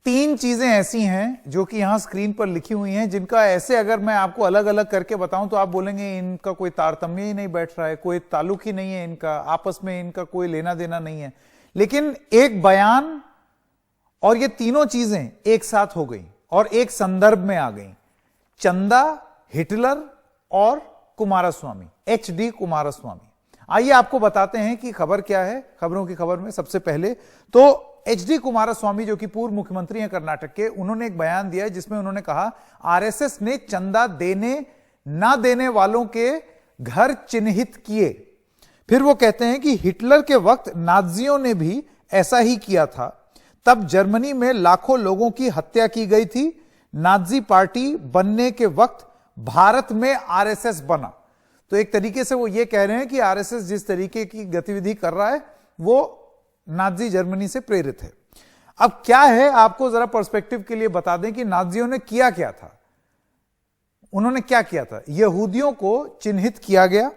तीन चीजें ऐसी हैं जो कि यहां स्क्रीन पर लिखी हुई हैं, जिनका ऐसे अगर मैं आपको अलग अलग करके बताऊं तो आप बोलेंगे इनका कोई तारतम्य ही नहीं बैठ रहा है, कोई ताल्लुक ही नहीं है इनका, आपस में इनका कोई लेना देना नहीं है। लेकिन एक बयान और ये तीनों चीजें एक साथ हो गई और एक संदर्भ में आ गई, चंदा, हिटलर और कुमारस्वामी, एचडी कुमारस्वामी। आइए आपको बताते हैं कि खबर क्या है। खबरों की खबर में सबसे पहले तो एचडी कुमारस्वामी जो कि पूर्व मुख्यमंत्री हैं कर्नाटक के, उन्होंने एक बयान दिया है जिसमें उन्होंने कहा आरएसएस ने चंदा देने ना देने वालों के घर चिन्हित किए। फिर वो कहते हैं कि हिटलर के वक्त नाजियों ने भी ऐसा ही किया था, तब जर्मनी में लाखों लोगों की हत्या की गई थी। नाजी पार्टी बनने के वक्त भारत में आरएसएस बना। तो एक तरीके से वो ये कह रहे हैं कि आरएसएस जिस तरीके की गतिविधि कर रहा है वो नाजी जर्मनी से प्रेरित है। अब क्या है, आपको जरा पर्सपेक्टिव के लिए बता दें कि नाजियों ने किया क्या था। उन्होंने क्या किया था, यहूदियों को चिन्हित किया गया,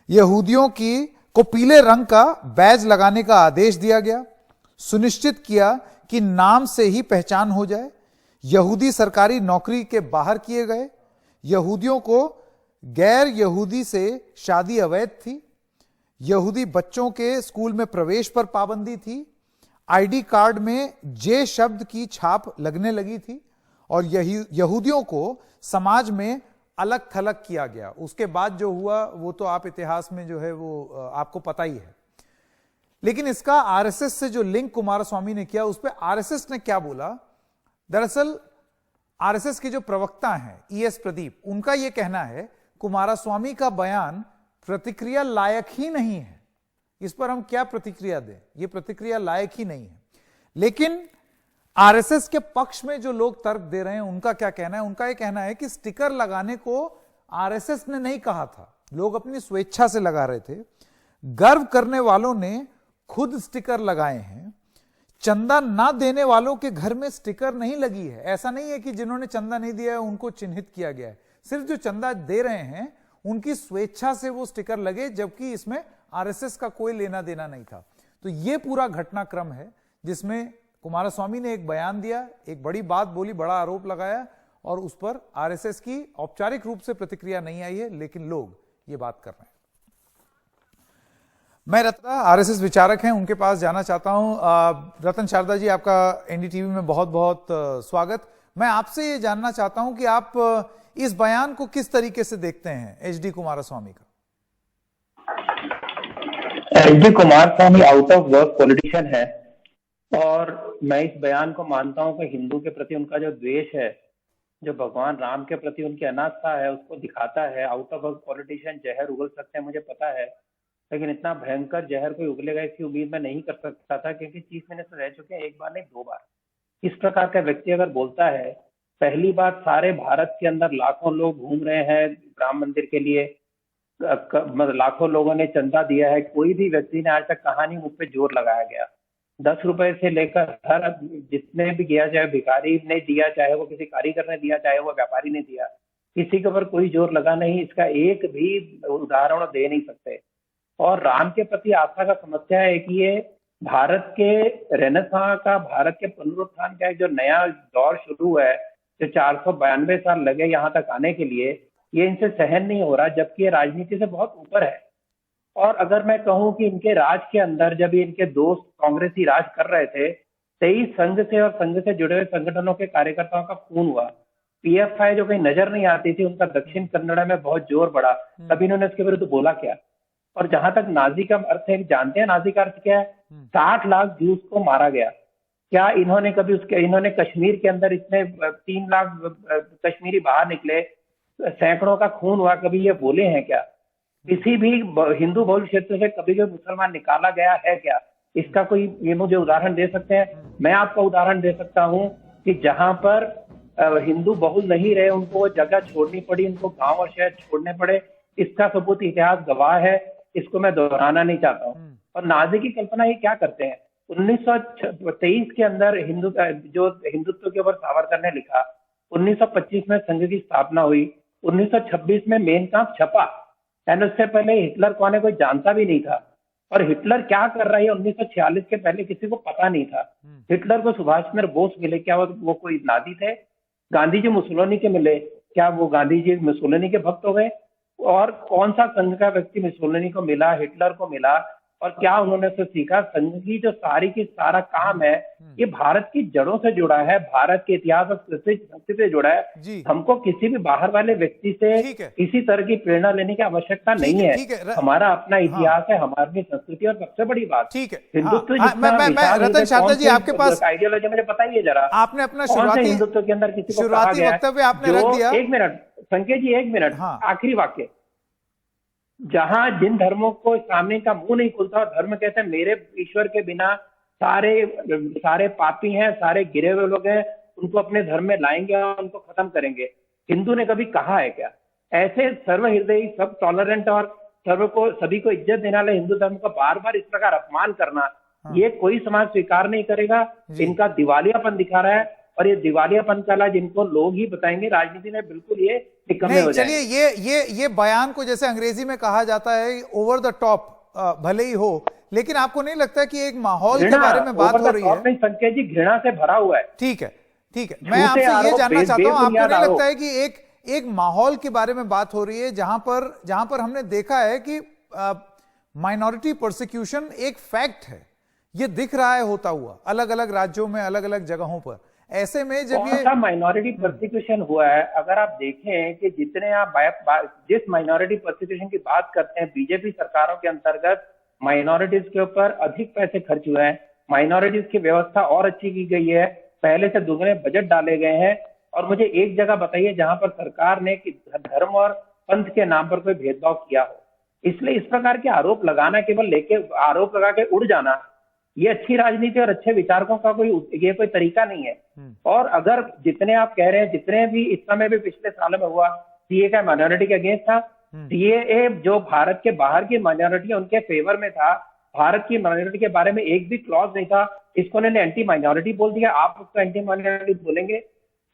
यहूदियों को पीले रंग का बैज लगाने का आदेश दिया गया, सुनिश्चित किया कि नाम से ही पहचान हो जाए, यहूदी सरकारी नौकरी के बाहर किए गए, यहूदियों को गैर यहूदी से शादी अवैध थी, यहूदी बच्चों के स्कूल में प्रवेश पर पाबंदी थी, आईडी कार्ड में जे शब्द की छाप लगने लगी थी और यहूदियों को समाज में अलग थलग किया गया। उसके बाद जो हुआ वो तो आप इतिहास में जो है वो आपको पता ही है। लेकिन इसका आरएसएस से जो लिंक कुमारस्वामी ने किया, उस पर आरएसएस ने क्या बोला। दरअसल आरएसएस के जो प्रवक्ता हैं ईएस प्रदीप, उनका यह कहना है कुमारस्वामी का बयान प्रतिक्रिया लायक ही नहीं है, इस पर हम क्या प्रतिक्रिया दें, यह प्रतिक्रिया लायक ही नहीं है। लेकिन आरएसएस के पक्ष में जो लोग तर्क दे रहे हैं उनका क्या कहना है, उनका यह कहना है कि स्टिकर लगाने को आरएसएस ने नहीं कहा था, लोग अपनी स्वेच्छा से लगा रहे थे, गर्व करने वालों ने खुद स्टिकर लगाए हैं, चंदा ना देने वालों के घर में स्टिकर नहीं लगी है। ऐसा नहीं है कि जिन्होंने चंदा नहीं दिया है उनको चिन्हित किया गया है, सिर्फ जो चंदा दे रहे हैं उनकी स्वेच्छा से वो स्टिकर लगे, जबकि इसमें आरएसएस का कोई लेना देना नहीं था। तो ये पूरा घटनाक्रम है जिसमें कुमारस्वामी ने एक बयान दिया, एक बड़ी बात बोली, बड़ा आरोप लगाया और उस पर आरएसएस की औपचारिक रूप से प्रतिक्रिया नहीं आई है, लेकिन लोग ये बात कर रहे हैं। मैं रत्न आरएसएस विचारक हैं, उनके पास जाना चाहता हूं। रतन शारदा जी, आपका एनडीटीवी में बहुत बहुत स्वागत। मैं आपसे ये जानना चाहता हूं कि आप इस बयान को किस तरीके से देखते हैं एचडी कुमारस्वामी का। HD Kumaraswamy out of work politician है और मैं इस बयान को मानता हूं कि हिंदू के प्रति उनका जो द्वेष है, जो भगवान राम के प्रति उनकी अनास्था है, उसको दिखाता है। आउट ऑफ वर्क पॉलिटिशियन जहर उगल सकते हैं मुझे पता है, लेकिन इतना भयंकर जहर कोई उगलेगा इसकी उम्मीद मैं नहीं कर सकता था, क्योंकि चीफ मिनिस्टर रह चुके हैं एक बार नहीं 2 बार। इस प्रकार का व्यक्ति अगर बोलता है, पहली बात सारे भारत के अंदर लाखों लोग घूम रहे हैं राम मंदिर के लिए, लाखों लोगों ने चंदा दिया है, कोई भी व्यक्ति ने आज तक कहा नहीं मुझ पर जोर लगाया गया। 10 रुपए से लेकर हर जितने भी गया, चाहे भिखारी ने दिया, चाहे वो किसी कारीगर ने दिया, चाहे वो व्यापारी ने दिया, किसी के ऊपर कोई जोर लगा नहीं। इसका एक भी उदाहरण दे नहीं सकते। और राम के प्रति आस्था का समस्या है कि ये भारत के रेनेसां का, भारत के पुनरुत्थान का एक जो नया दौर शुरू हुआ है, जो 492 साल लगे यहाँ तक आने के लिए, ये इनसे सहन नहीं हो रहा, जबकि ये राजनीति से बहुत ऊपर है। और अगर मैं कहूँ कि इनके राज के अंदर जब इनके दोस्त कांग्रेसी राज कर रहे थे, 23 संघ से और संघ से जुड़े हुए संगठनों के कार्यकर्ताओं का खून हुआ। पीएफआई जो कहीं नजर नहीं आती थी, उनका दक्षिण कन्नड़ा में बहुत जोर बढ़ा, तब इन्होंने इसके विरुद्ध बोला क्या। और जहां तक नाजी का अर्थ है, जानते हैं नाजी का अर्थ क्या है? 60 लाख जूस को मारा गया। क्या इन्होंने कभी इन्होंने कश्मीर के अंदर इतने 3 लाख कश्मीरी बाहर निकले, सैकड़ों का खून हुआ, कभी ये बोले हैं क्या? किसी भी हिंदू बहुल क्षेत्र से कभी कोई मुसलमान निकाला गया है क्या? इसका कोई ये मुझे उदाहरण दे सकते हैं? मैं आपको उदाहरण दे सकता हूँ कि जहां पर हिंदू बहुल नहीं रहे, उनको जगह छोड़नी पड़ी, उनको गांव और शहर छोड़ने पड़े। इसका सबूत इतिहास गवाह है, इसको मैं दोहराना नहीं चाहता हूँ। और नाजी की कल्पना ये क्या करते हैं? 1923 के अंदर जो हिंदुत्व के ऊपर सावरकर ने लिखा, 1925 में संघ की स्थापना हुई, 1926 में मेन काम्प छपा, यानी उससे पहले हिटलर कौन है कोई जानता भी नहीं था। और हिटलर क्या कर रहा है 1946 के पहले किसी को पता नहीं था। हिटलर को सुभाष चंद्र बोस मिले, क्या वो कोई नादी थे? गांधी जी मुसोलिनी के मिले, क्या वो गांधी जी मुसोलिनी के भक्त हो गए? और कौन सा संघ का व्यक्ति मुसोलिनी को मिला, हिटलर को मिला, और क्या उन्होंने उससे सीखा? संघ की जो सारी की सारा काम है ये भारत की जड़ों से जुड़ा है, भारत के इतिहास और संस्कृति से जुड़ा है। हमको किसी भी बाहर वाले व्यक्ति से किसी तरह की प्रेरणा लेने की आवश्यकता नहीं है। हमारा अपना इतिहास है, हमारी संस्कृति, और सबसे बड़ी बात हिंदुत्व। रतन शारदा जी, आपके पास आइडियोलॉजी मुझे बताइए जरा, आपने अपना शुरुआती हिंदुत्व के अंदर किसी को शुरुआती वक्तव्य आपने रख दिया। एक मिनट संकेत जी, एक मिनट, आखिरी वाक्य। जहां जिन धर्मों को सामने का मुंह नहीं खुलता, धर्म कहते हैं मेरे ईश्वर के बिना सारे पापी हैं, सारे गिरे हुए लोग हैं, उनको अपने धर्म में लाएंगे और उनको खत्म करेंगे। हिंदू ने कभी कहा है क्या? ऐसे सर्वहृदयी, सब टॉलरेंट और सभी को इज्जत देने वाले हिंदू धर्म का बार बार इस प्रकार अपमान करना, ये कोई समाज स्वीकार नहीं करेगा। इनका दिवालियापन दिखा रहा है, और ये दिवालियापन का इलाज इनको लोग ही बताएंगे। राजनीति में बिल्कुल ये निकम्मे हो जाएंगे। चलिए, ये बयान को जैसे अंग्रेजी में कहा जाता है ओवर द टॉप भले ही हो, लेकिन आपको नहीं लगता कि एक माहौल के बारे में बात हो रही है? संकेत जी, घृणा से भरा हुआ है। ठीक है। मैं आपसे ये जानना चाहता हूं, आपको नहीं लगता है कि एक माहौल के बारे में बात हो रही है जहां पर हमने देखा है कि माइनॉरिटी प्रोसिक्यूशन एक फैक्ट है, ये दिख रहा है होता हुआ अलग अलग राज्यों में, अलग अलग जगहों पर। ऐसे में जब ये माइनॉरिटी प्रोसिक्यूशन हुआ है, अगर आप देखें कि जितने आप जिस माइनॉरिटी प्रोसिक्यूशन की बात करते हैं, बीजेपी सरकारों के अंतर्गत माइनॉरिटीज के ऊपर अधिक पैसे खर्च हुए हैं, माइनॉरिटीज की व्यवस्था और अच्छी की गई है, पहले से दुगने बजट डाले गए हैं। और मुझे एक जगह बताइए जहां पर सरकार ने कि धर्म और पंथ के नाम पर कोई भेदभाव किया हो। इसलिए इस प्रकार के आरोप लगाना, केवल लेके आरोप लगा के उड़ जाना, ये अच्छी राजनीति और अच्छे विचारकों का कोई तरीका नहीं है। और अगर जितने आप कह रहे हैं, जितने भी इस समय भी पिछले सालों में हुआ, सीए का माइनॉरिटी के अगेंस्ट था, सीए जो भारत के बाहर की माइनॉरिटी उनके फेवर में था, भारत की माइनॉरिटी के बारे में एक भी क्लॉज नहीं था, इसको उन्होंने एंटी माइनॉरिटी बोल दिया। आप उसको एंटी माइनॉरिटी बोलेंगे?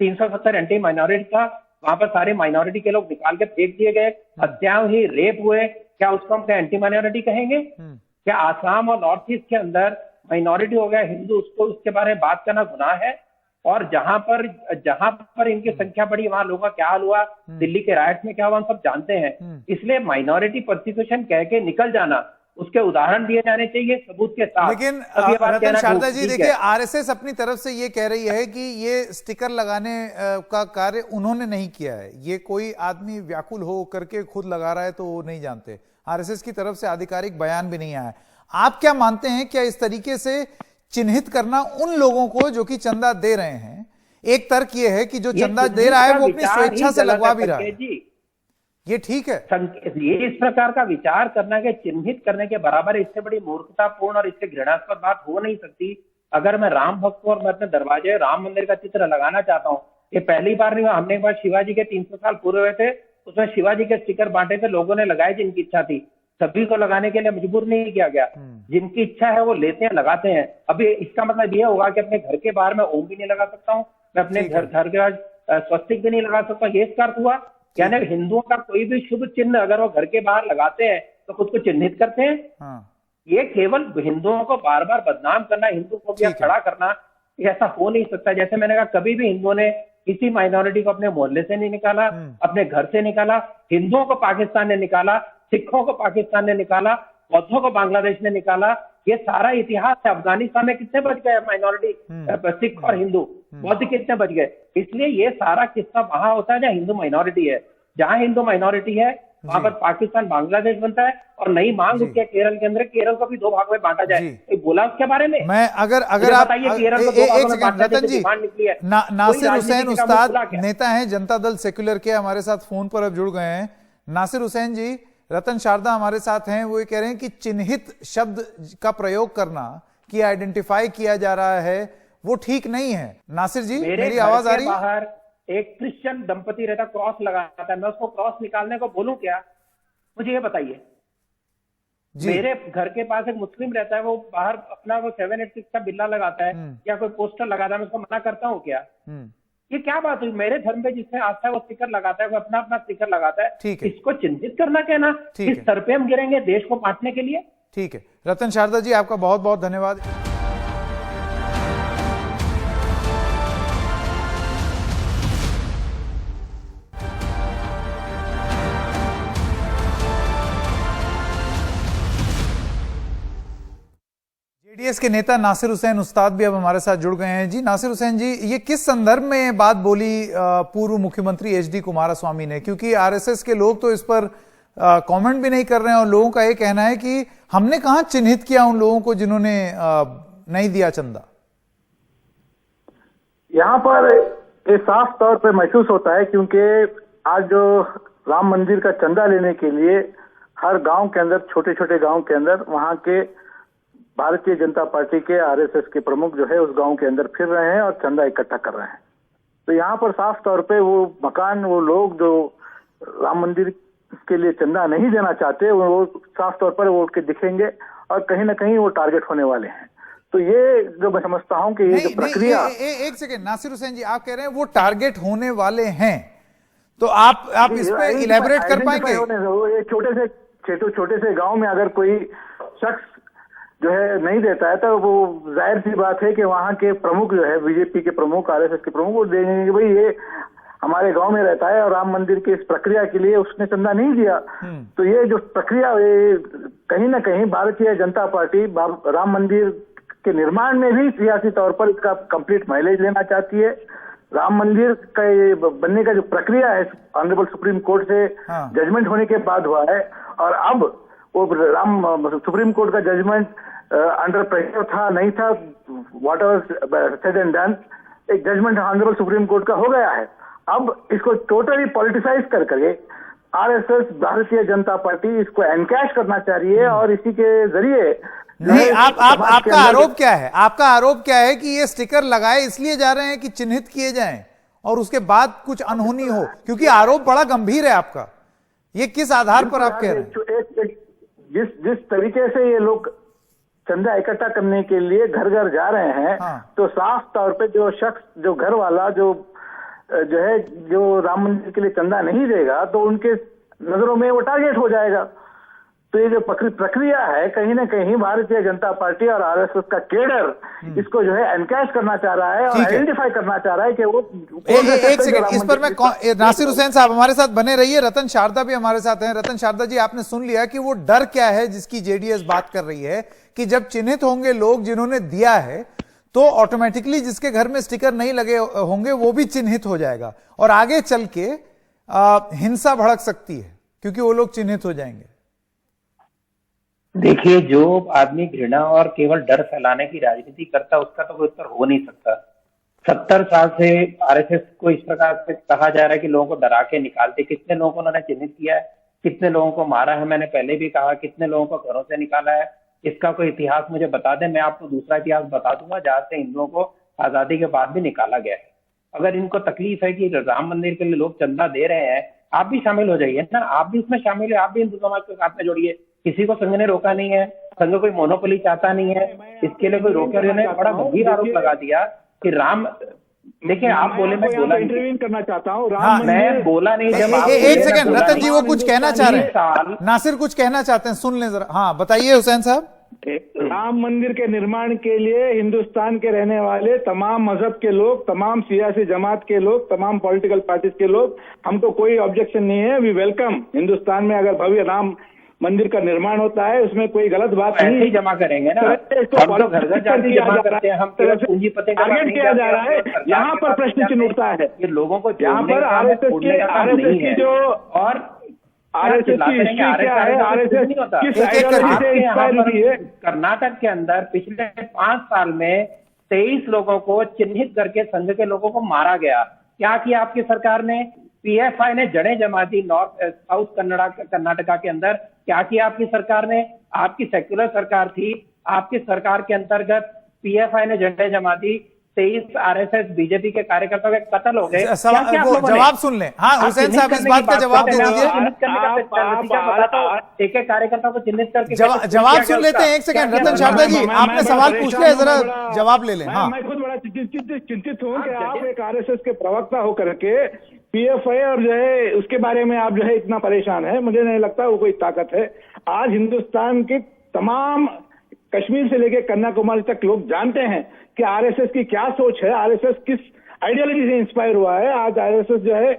370 एंटी माइनॉरिटी था, वहां पर सारे माइनॉरिटी के लोग निकाल के फेंक दिए गए, हत्याएं हुई, रेप हुए, क्या उसको हम एंटी माइनॉरिटी कहेंगे? क्या आसाम और नॉर्थ ईस्ट के अंदर माइनॉरिटी हो गया हिंदू, उसके बारे में बात करना गुनाह है? और जहां पर इनकी संख्या बढ़ी, वहां लोगों का क्या हाल हुआ, दिल्ली के राइट्स में क्या हुआ, हम सब जानते हैं। इसलिए माइनॉरिटी प्रोसिक्यूशन कह के निकल जाना, उसके उदाहरण दिए जाने चाहिए सबूत के साथ। लेकिन रतन शारदा जी, देखिए, आरएसएस अपनी तरफ से ये कह रही है कि ये स्टिकर लगाने का कार्य उन्होंने नहीं किया है, ये कोई आदमी व्याकुल हो करके खुद लगा रहा है तो वो नहीं जानते। आरएसएस की तरफ से आधिकारिक बयान भी नहीं आया। आप क्या मानते हैं, क्या इस तरीके से चिन्हित करना उन लोगों को जो कि चंदा दे रहे हैं? एक तर्क ये है कि जो चंदा दे रहा है वो अपनी स्वेच्छा से लगवा भी रहा है, ये ठीक है? ये इस प्रकार का विचार करना के चिन्हित करने के बराबर, इससे बड़ी मूर्खतापूर्ण और इससे घृणास्पद बात हो नहीं सकती। अगर मैं राम भक्त हूं और मैं अपने दरवाजे राम मंदिर का चित्र लगाना चाहता हूँ, ये पहली बार नहीं हुआ। हमने एक बार शिवाजी के 300 साल पूरे हुए थे, उसमें शिवाजी के स्टिकर बांटे थे, लोगों ने लगाए जिनकी इच्छा थी, सभी को लगाने के लिए मजबूर नहीं किया गया। जिनकी इच्छा है वो लेते हैं, लगाते हैं। अभी इसका मतलब ये होगा कि अपने घर के बाहर मैं ओम भी नहीं लगा सकता हूँ, मैं अपने घर के बाहर स्वस्तिक भी नहीं लगा सकता। ये इसका अर्थ हुआ? यानी हिंदुओं का कोई भी शुभ चिन्ह अगर वो घर के बाहर लगाते हैं तो खुद को चिन्हित करते हैं। ये केवल हिंदुओं को बार बार बदनाम करना, हिंदू को भी खड़ा करना, ऐसा हो नहीं सकता। जैसे मैंने कहा, कभी भी हिंदुओं ने किसी माइनॉरिटी को अपने मोहल्ले से नहीं निकाला, अपने घर से निकाला। हिंदुओं को पाकिस्तान ने निकाला, सिखों को पाकिस्तान ने निकाला, बौद्धों को बांग्लादेश ने निकाला। ये सारा इतिहास है। अफगानिस्तान में कितने बच गए माइनॉरिटी, सिख और हिंदू, बौद्ध कितने बच गए? इसलिए ये सारा किस्सा वहां होता है जहाँ हिंदू माइनॉरिटी है। जहां हिंदू माइनॉरिटी है वहां पर पाकिस्तान बांग्लादेश बनता है, और नई मांग उठती है केरल के अंदर, केरल को भी 2 भाग में बांटा जाए। बोला उसके बारे में? मैं अगर आप केरल को 2 भागों में बांटने की डिमांड निकली है। नासिर हुसैन उस्ताद नेता हैं जनता दल सेक्युलर के, हमारे साथ फोन पर अब जुड़ गए हैं। नासिर हुसैन जी, रतन शारदा हमारे साथ हैं, वो ये कह रहे हैं कि चिन्हित शब्द का प्रयोग करना, कि आइडेंटिफाई किया जा रहा है, वो ठीक नहीं है। नासिर जी, मेरी आवाज आ रही है? बाहर एक क्रिश्चियन दंपति रहता, क्रॉस लगाता है, मैं उसको क्रॉस निकालने को बोलूं क्या? मुझे ये बताइए। मेरे घर के पास एक मुस्लिम रहता है, वो बाहर अपना वो 786 का बिल्ला लगाता है या कोई पोस्टर लगाता है, मैं उसको मना करता हूँ क्या? ये क्या बात हुई? मेरे धर्म पे जिसमें आस्था है वो स्टिकर लगाता है, वो अपना अपना स्टिकर लगाता है, इसको चिंतित करना कहना, इस स्तर पे हम गिरेंगे देश को बांटने के लिए? ठीक है रतन शारदा जी, आपका बहुत बहुत धन्यवाद। जेडीएस के नेता नासिर हुसैन उस्ताद भी अब हमारे साथ जुड़ गए हैं। जी नासिर हुसैन जी, ये किस संदर्भ में बात बोली पूर्व मुख्यमंत्री एचडी कुमारस्वामी ने, क्योंकि आरएसएस के लोग तो इस पर कमेंट भी नहीं कर रहे हैं और लोगों का ये कहना है कि हमने कहां चिन्हित किया उन लोगों को जिन्होंने नहीं दिया चंदा। यहाँ पर ये साफ तौर पे महसूस होता है, क्योंकि आज जो राम मंदिर का चंदा लेने के लिए हर गांव के अंदर, छोटे छोटे गांव के अंदर वहां के भारतीय जनता पार्टी के आरएसएस के प्रमुख जो है उस गांव के अंदर फिर रहे हैं और चंदा इकट्ठा कर रहे हैं। तो यहाँ पर साफ तौर पे वो मकान, वो लोग जो राम मंदिर के लिए चंदा नहीं देना चाहते, वो साफ तौर पर वो उठ के दिखेंगे और कहीं ना कहीं वो टारगेट होने वाले हैं। तो ये जो मैं समझता हूं कि ये जो प्रक्रिया, एक सेकेंड नासिर हुसैन जी, आप कह रहे हैं वो टारगेट होने वाले हैं, तो आप इस पे इलेबोरेट कर पाएंगे? छोटे से गांव में अगर कोई शख्स जो है नहीं देता है तो वो जाहिर सी बात है कि वहां के प्रमुख जो है, बीजेपी के प्रमुख, आरएसएस के प्रमुख, वो देंगे कि भाई ये हमारे गांव में रहता है और राम मंदिर की इस प्रक्रिया के लिए उसने चंदा नहीं दिया। तो ये जो प्रक्रिया, ये कहीं ना कहीं भारतीय जनता पार्टी राम मंदिर के निर्माण में भी सियासी तौर पर इसका कंप्लीट माइलेज लेना चाहती है। राम मंदिर का ये बनने का जो प्रक्रिया है, ऑनरेबल सुप्रीम कोर्ट से जजमेंट होने के बाद हुआ है, और अब वो सुप्रीम कोर्ट का जजमेंट अंडर प्रेशर था नहीं था, what ever said and done, एक जजमेंट ऑनरेबल सुप्रीम कोर्ट का हो गया है। अब इसको टोटली पॉलिटिसाइज करके आरएसएस, भारतीय जनता पार्टी इसको एनकैश करना चाह रही है और इसी के जरिए नहीं, आपका आरोप क्या है? आपका आरोप क्या है कि ये स्टिकर लगाए इसलिए जा रहे हैं कि चिन्हित किए जाएं और उसके बाद कुछ अनहोनी हो? क्योंकि आरोप बड़ा गंभीर है आपका, ये किस आधार पर आप कह रहे हैं? जिस तरीके से ये लोग चंदा इकट्ठा करने के लिए घर घर जा रहे हैं, तो साफ तौर पे जो शख्स, जो घर वाला जो है, जो राम मंदिर के लिए चंदा नहीं देगा तो उनके नजरों में वो टारगेट हो जाएगा। तो ये जो प्रक्रिया है, कहीं ना कहीं भारतीय जनता पार्टी और आरएसएस का केडर इसको जो है एनकैश करना चाह रहा है और आइडेंटिफाई करना चाह रहा है कि वो एक सेकंड, इस पर मैं नासिर हुसैन साहब हमारे साथ बने रहिए, रतन शारदा भी हमारे साथ हैं। रतन शारदा जी, आपने सुन लिया कि वो डर क्या है जिसकी जेडीएस बात कर रही है, कि जब चिन्हित होंगे लोग जिन्होंने दिया है तो ऑटोमेटिकली जिसके घर में स्टिकर नहीं लगे होंगे वो भी चिन्हित हो जाएगा और आगे चल के हिंसा भड़क सकती है क्योंकि वो लोग चिन्हित हो जाएंगे। देखिए, जो आदमी घृणा और केवल डर फैलाने की राजनीति करता है उसका तो कोई उत्तर हो नहीं सकता। 70 साल से आरएसएस को इस प्रकार से कहा जा रहा है कि लोगों को डरा के निकालते। कितने लोगों को उन्होंने चिन्हित किया है, कितने लोगों को मारा है, मैंने पहले भी कहा, कितने लोगों को घरों से निकाला है, इसका कोई इतिहास मुझे बता दें, मैं आपको दूसरा इतिहास बता दूंगा जहां से हिंदुओं को आजादी के बाद भी निकाला गया है। अगर इनको तकलीफ है कि राम मंदिर के लिए लोग चंदा दे रहे हैं, आप भी शामिल हो जाइए ना, आप भी इसमें शामिल है, आप भी हिंदू समाज के साथ में जोड़िए। किसी को संघ ने रोका नहीं है, संघ कोई मोनोपोली चाहता नहीं है, इसके लिए कोई रोके ने बड़ा गंभीर आरोप लगा दिया कि राम, देखिए आप बोले, मैं बोला इंटरव्यू करना चाहता हूँ, मैं बोला नहीं। जब आप एक सेकंड रतन जी, वो कुछ कहना चाह रहे हैं, नासिर कुछ कहना चाहते हैं, सुन लें जरा। हाँ बताइए हुसैन साहब। राम मंदिर के निर्माण के लिए हिंदुस्तान के रहने वाले तमाम मजहब के लोग, तमाम सियासी जमात के लोग, तमाम पॉलिटिकल पार्टीज के लोग, हमको कोई ऑब्जेक्शन नहीं है। We welcome. हिंदुस्तान में अगर भव्य राम मंदिर का निर्माण होता है उसमें कोई गलत बात नहीं। ऐसे जमा करेंगे ना, हम तो घर घर जाके जमा करते हैं, हम पूंजीपति का टारगेट किया जा रहा है। यहाँ पर प्रश्न चिन्ह उठता है, ये लोगों को यहाँ पर आरएसएस की जो और आरएसएस की हिस्ट्री क्या है, आरएसएस किस आइडियोलॉजी से इंस्पायर हुई है। कर्नाटक के अंदर पिछले 5 साल में 23 लोगों को चिन्हित करके संघ के लोगों को मारा गया। क्या किया आपकी सरकार ने? पीएफआई ने जड़ें जमा दी नॉर्थ साउथ कर्नाटका के अंदर। क्या किया आपकी सरकार ने? आपकी सेक्युलर सरकार थी, आपकी सरकार के अंतर्गत पीएफआई ने जड़ें जमा दी, 23 आरएसएस बीजेपी के कार्यकर्ताओं के कत्ल हो गए। जवाब सुन लें। हाँ हुसैन साहब, इस बात का जवाब दे दीजिए। एक एक कार्यकर्ता को चिन्हित करके जवाब सुन लेते हैं। एक सेकंड रतन शारदा जी, आपने सवाल पूछ लिया, जरा जवाब ले लें। हाँ, मैं खुद बड़ा चिंतित हूँ कि आप एक आरएसएस के प्रवक्ता होकर के पीएफआई और जो है उसके बारे में आप जो है इतना परेशान है। मुझे नहीं लगता वो कोई ताकत है। आज हिंदुस्तान की तमाम कश्मीर से लेकर कन्याकुमारी तक लोग जानते हैं कि आरएसएस की क्या सोच है, आरएसएस किस आइडियोलॉजी से इंस्पायर हुआ है। आज आरएसएस जो है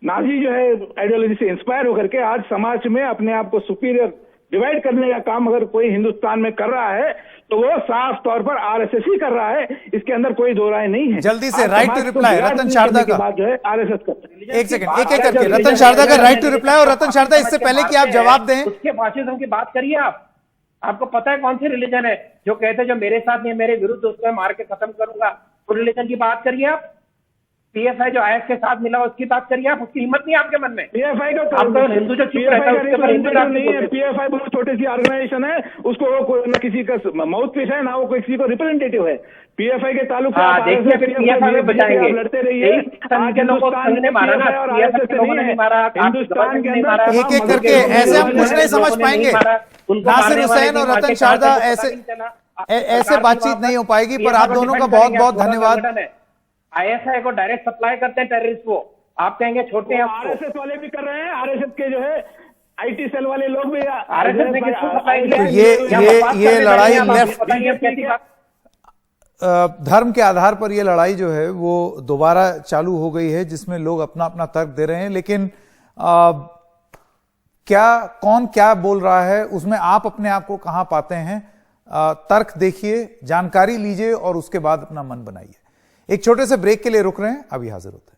नाजी जो है आइडियोलॉजी से इंस्पायर होकर के आज समाज में अपने आप को सुपीरियर डिवाइड करने का काम अगर कोई हिंदुस्तान में कर रहा है तो वो साफ तौर पर आरएसएस ही कर रहा है, इसके अंदर कोई दो राय नहीं है। जल्दी से राइट टू रिप्लाई रतन शारदा का बात जो है आरएसएस का। एक सेकंड एक करके रतन शारदा का राइट टू रिप्लाई। और रतन शारदा इससे पहले कि आप जवाब दें, उसके फासिज्म की बात करिए आप। आपको पता है कौन सी रिलीजन है जो कहते हैं जो मेरे साथ नहीं मेरे विरुद्ध उसको मार के खत्म करूंगा, वो रिलीजन की बात करिए आप। पीएफआई जो आईएस के साथ मिला उसकी बात करिए आप। उसकी हिम्मत नहीं आपके मन में। पीएफआई का तो हिंदू जो चुप रहता है उसके पर हिंदू नहीं है। पीएफआई बहुत छोटी सी ऑर्गेनाइजेशन है, उसको न किसी का माउथ पीस है ना वो किसी को रिप्रेजेंटेटिव है। पीएफआई के ताल्लुक देखिए पीएफआई में बचाएंगे, लड़ते रहिए। हिंदुस्तान ने मारा ना, हिंदुस्तान के अंदर एक एक करके ऐसे हम कुछ नहीं समझ पाएंगे। नासिर हुसैन और रतन शारदा ऐसे बातचीत नहीं हो पाएगी। पर आप दोनों का बहुत बहुत धन्यवाद। आईएसआई को डायरेक्ट सप्लाई करते हैं टेररिस्ट को, आप कहेंगे छोटे हैं। आरएसएस वाले भी कर रहे हैं, आरएसएस के जो है आईटी सेल वाले लोग भी आरएसएस ने किसको सप्लाई किया? ये लड़ाई लेफ्ट धर्म के आधार पर ये लड़ाई जो है वो दोबारा चालू हो गई है, जिसमें लोग अपना अपना तर्क दे रहे हैं। लेकिन कौन क्या बोल रहा है उसमें आप अपने आप को कहां पाते हैं? तर्क देखिए, जानकारी लीजिए और उसके बाद अपना मन बनाइए। एक छोटे से ब्रेक के लिए रुक रहे हैं, अभी हाजिर होते हैं।